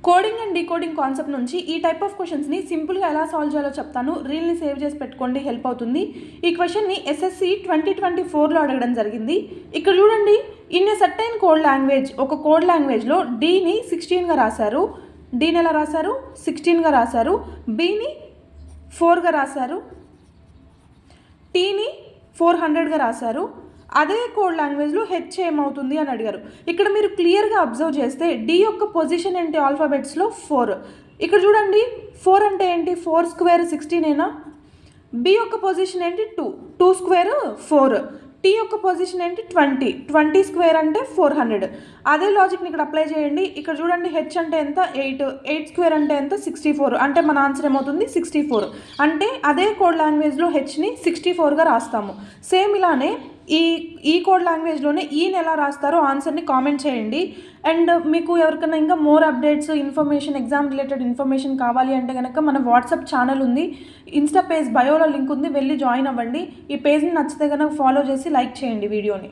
Coding and decoding concept నుంచి ఈ type of క్వశ్చన్స్ని సింపుల్గా ఎలా సాల్వ్ చేయాలో చెప్తాను. రీల్ని సేవ్ చేసి పెట్టుకోండి, హెల్ప్ అవుతుంది. ఈ క్వశ్చన్ని SSC 2024లో అడగడం జరిగింది. ఇక్కడ చూడండి, in a certain code language, ఒక కోడ్ లాంగ్వేజ్లో డీని 16గా రాశారు. డీని ఎలా రాశారు? 16గా రాశారు. బీని 4గా రాశారు. టీని 400గా రాశారు. అదే కోడ్ లాంగ్వేజ్లో హెచ్ ఏమవుతుంది అని అడిగారు. ఇక్కడ మీరు క్లియర్గా అబ్జర్వ్ చేస్తే డి యొక్క పొజిషన్ ఏంటి ఆల్ఫాబెట్స్లో? 4. ఇక్కడ చూడండి, 4 అంటే ఏంటి? 4 స్క్వేర్ 16ఏనా? బి యొక్క పొజిషన్ ఏంటి? 2. 2 స్క్వేర్ 4. టీ యొక్క పొజిషన్ ఏంటి? 20. 20 స్క్వేర్ అంటే 400. అదే లాజిక్ని ఇక్కడ అప్లై చేయండి. ఇక్కడ చూడండి, హెచ్ అంటే ఎంత? 8. 8 స్క్వేర్ అంటే ఎంత? 64. అంటే మన ఆన్సర్ ఏమవుతుంది? 64. అంటే అదే కోడ్ లాంగ్వేజ్లో హెచ్ని 64గా రాస్తాము. సేమ్ ఇలానే ఈ కోడ్ లాంగ్వేజ్లోనే ఈని ఎలా రాస్తారో ఆన్సర్ని కామెంట్ చేయండి. అండ్ మీకు ఎవరికైనా ఇంకా more updates, information, exam related information కావాలి అంటే కనుక మన వాట్సాప్ ఛానల్ ఉంది, ఇన్స్టా పేజ్ బయోలో లింక్ ఉంది, వెళ్ళి జాయిన్ అవ్వండి. ఈ పేజ్ని నచ్చితే కనుక ఫాలో చేసి లైక్ చేయండి వీడియోని.